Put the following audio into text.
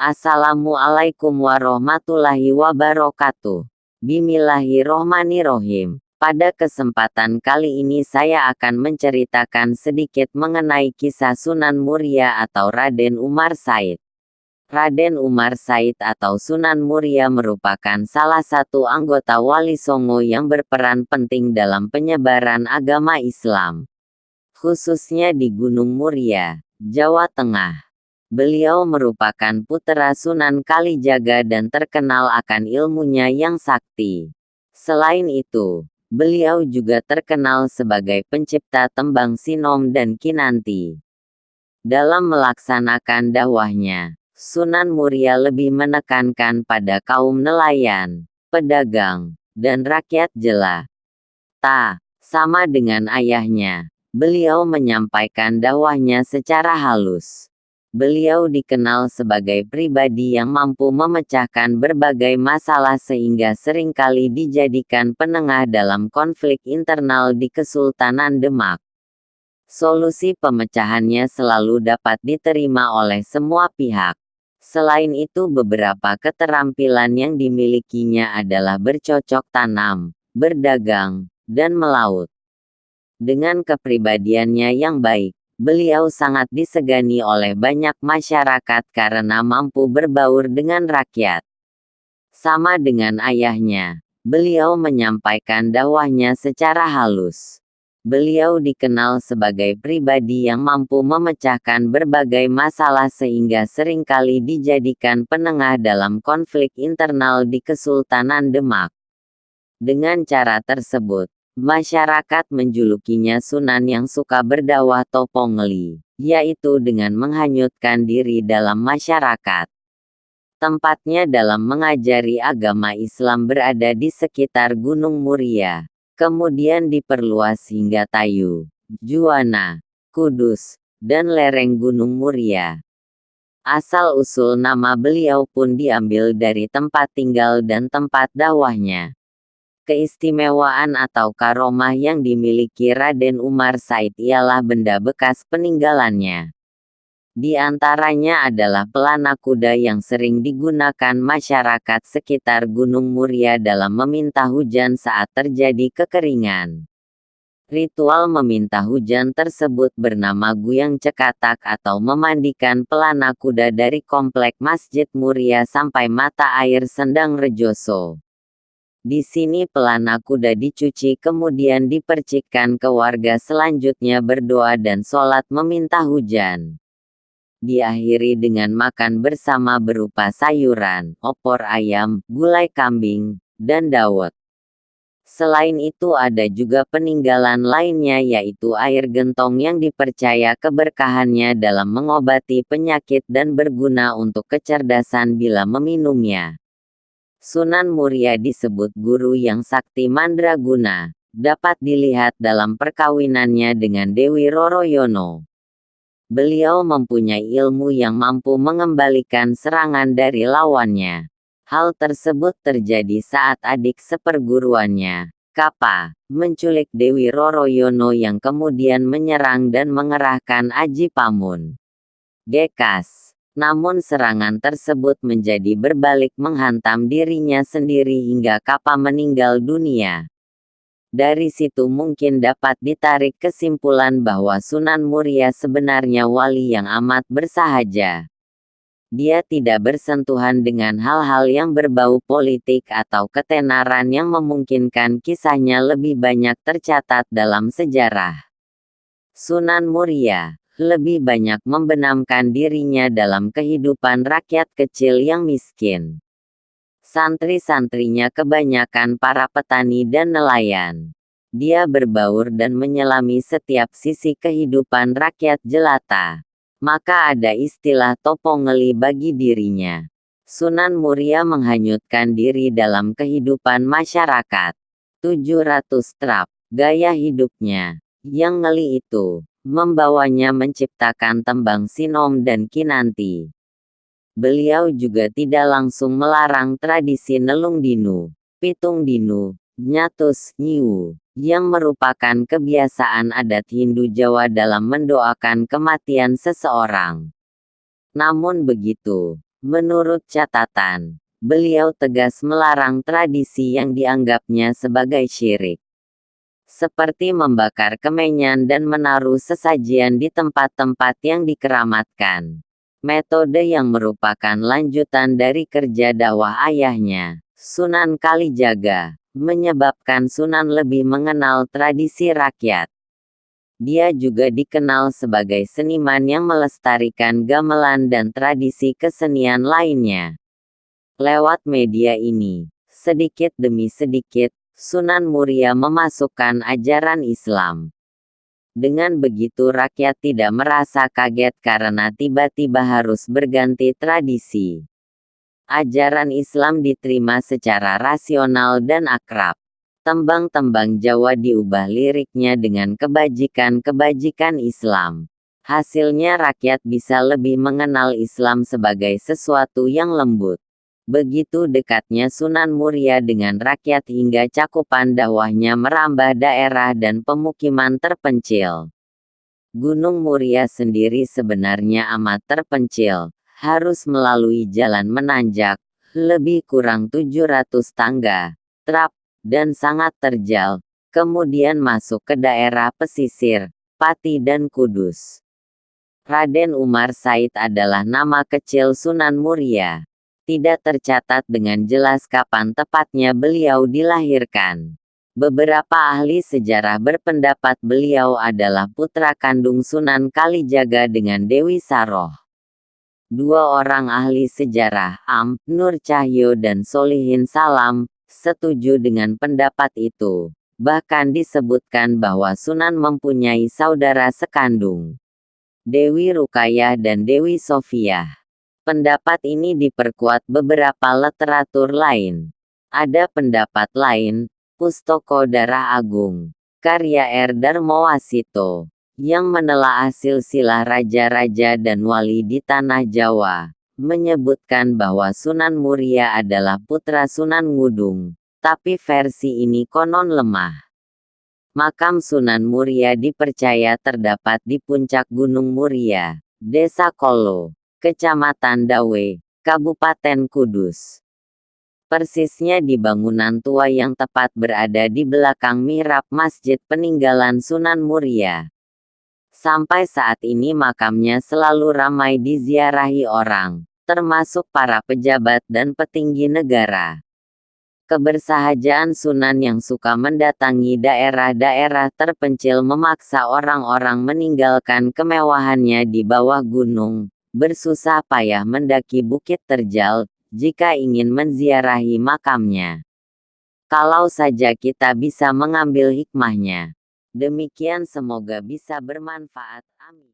Assalamualaikum warahmatullahi wabarakatuh. Bismillahirrohmanirrohim. Pada kesempatan kali ini saya akan menceritakan sedikit mengenai kisah Sunan Muria atau Raden Umar Said. Raden Umar Said atau Sunan Muria merupakan salah satu anggota Wali Songo yang berperan penting dalam penyebaran agama Islam, khususnya di Gunung Muria, Jawa Tengah. Beliau merupakan putra Sunan Kalijaga dan terkenal akan ilmunya yang sakti. Selain itu, beliau juga terkenal sebagai pencipta tembang Sinom dan Kinanti. Dalam melaksanakan dakwahnya, Sunan Muria lebih menekankan pada kaum nelayan, pedagang, dan rakyat jelata. Sama dengan ayahnya, beliau menyampaikan dakwahnya secara halus. Beliau dikenal sebagai pribadi yang mampu memecahkan berbagai masalah sehingga seringkali dijadikan penengah dalam konflik internal di Kesultanan Demak. Solusi pemecahannya selalu dapat diterima oleh semua pihak. Selain itu, beberapa keterampilan yang dimilikinya adalah bercocok tanam, berdagang, dan melaut. Dengan kepribadiannya yang baik, beliau sangat disegani oleh banyak masyarakat karena mampu berbaur dengan rakyat. Sama dengan ayahnya, beliau menyampaikan dakwahnya secara halus. Beliau dikenal sebagai pribadi yang mampu memecahkan berbagai masalah sehingga seringkali dijadikan penengah dalam konflik internal di Kesultanan Demak. Dengan cara tersebut, masyarakat menjulukinya Sunan yang suka berdakwah topongli, yaitu dengan menghanyutkan diri dalam masyarakat. Tempatnya dalam mengajari agama Islam berada di sekitar Gunung Muria, kemudian diperluas hingga Tayu, Juwana, Kudus, dan lereng Gunung Muria. Asal-usul nama beliau pun diambil dari tempat tinggal dan tempat dakwahnya. Keistimewaan atau karomah yang dimiliki Raden Umar Said ialah benda bekas peninggalannya. Di antaranya adalah pelana kuda yang sering digunakan masyarakat sekitar Gunung Muria dalam meminta hujan saat terjadi kekeringan. Ritual meminta hujan tersebut bernama Guyang Cekatak atau memandikan pelana kuda dari komplek Masjid Muria sampai mata air Sendang Rejoso. Di sini pelana kuda dicuci kemudian dipercikkan ke warga selanjutnya berdoa dan sholat meminta hujan. Diakhiri dengan makan bersama berupa sayuran, opor ayam, gulai kambing, dan dawet. Selain itu ada juga peninggalan lainnya yaitu air gentong yang dipercaya keberkahannya dalam mengobati penyakit dan berguna untuk kecerdasan bila meminumnya. Sunan Muria disebut guru yang sakti mandraguna, dapat dilihat dalam perkawinannya dengan Dewi Roroyono. Beliau mempunyai ilmu yang mampu mengembalikan serangan dari lawannya. Hal tersebut terjadi saat adik seperguruannya, Kapa, menculik Dewi Roroyono yang kemudian menyerang dan mengerahkan Aji Pamun, Gekas. Namun serangan tersebut menjadi berbalik menghantam dirinya sendiri hingga Kapa meninggal dunia. Dari situ mungkin dapat ditarik kesimpulan bahwa Sunan Muria sebenarnya wali yang amat bersahaja. Dia tidak bersentuhan dengan hal-hal yang berbau politik atau ketenaran yang memungkinkan kisahnya lebih banyak tercatat dalam sejarah. Sunan Muria lebih banyak membenamkan dirinya dalam kehidupan rakyat kecil yang miskin. Santri-santrinya kebanyakan para petani dan nelayan. Dia berbaur dan menyelami setiap sisi kehidupan rakyat jelata. Maka ada istilah topongeli bagi dirinya. Sunan Muria menghanyutkan diri dalam kehidupan masyarakat. 700 trap, gaya hidupnya yang ngeli itu membawanya menciptakan tembang Sinom dan Kinanti. Beliau juga tidak langsung melarang tradisi Nelung Dinu, Pitung Dinu, Nyatus Nyiwu, yang merupakan kebiasaan adat Hindu Jawa dalam mendoakan kematian seseorang. Namun begitu, Menurut catatan, beliau tegas melarang tradisi yang dianggapnya sebagai syirik, seperti membakar kemenyan dan menaruh sesajian di tempat-tempat yang dikeramatkan. Metode yang merupakan lanjutan dari kerja dakwah ayahnya, Sunan Kalijaga, menyebabkan Sunan lebih mengenal tradisi rakyat. Dia juga dikenal sebagai seniman yang melestarikan gamelan dan tradisi kesenian lainnya. Lewat media ini, sedikit demi sedikit, Sunan Muria memasukkan ajaran Islam. Dengan begitu rakyat tidak merasa kaget karena tiba-tiba harus berganti tradisi. Ajaran Islam diterima secara rasional dan akrab. Tembang-tembang Jawa diubah liriknya dengan kebajikan-kebajikan Islam. Hasilnya rakyat bisa lebih mengenal Islam sebagai sesuatu yang lembut. Begitu dekatnya Sunan Muria dengan rakyat hingga cakupan dakwahnya merambah daerah dan pemukiman terpencil. Gunung Muria sendiri sebenarnya amat terpencil, harus melalui jalan menanjak, lebih kurang 700 tangga, trap, dan sangat terjal, kemudian masuk ke daerah pesisir, Pati dan Kudus. Raden Umar Said adalah nama kecil Sunan Muria. Tidak tercatat dengan jelas kapan tepatnya beliau dilahirkan. Beberapa ahli sejarah berpendapat beliau adalah putra kandung Sunan Kalijaga dengan Dewi Saroh. Dua orang ahli sejarah, Nur Cahyo dan Solihin Salam, setuju dengan pendapat itu. Bahkan disebutkan bahwa Sunan mempunyai saudara sekandung, Dewi Rukayah dan Dewi Sofiah. Pendapat ini diperkuat beberapa literatur lain. Ada pendapat lain, Pustoko Darah Agung, karya R. Darmawasito, yang menelaah silsilah raja-raja dan wali di tanah Jawa, menyebutkan bahwa Sunan Muria adalah putra Sunan Ngudung, tapi versi ini konon lemah. Makam Sunan Muria dipercaya terdapat di puncak Gunung Muria, Desa Kolo, Kecamatan Dawe, Kabupaten Kudus. Persisnya di bangunan tua yang tepat berada di belakang mihrab masjid peninggalan Sunan Muria. Sampai saat ini makamnya selalu ramai diziarahi orang, termasuk para pejabat dan petinggi negara. Kebersahajaan Sunan yang suka mendatangi daerah-daerah terpencil memaksa orang-orang meninggalkan kemewahannya di bawah gunung, bersusah payah mendaki Bukit Terjal, jika ingin menziarahi makamnya. Kalau saja kita bisa mengambil hikmahnya. Demikian, semoga bisa bermanfaat. Amin.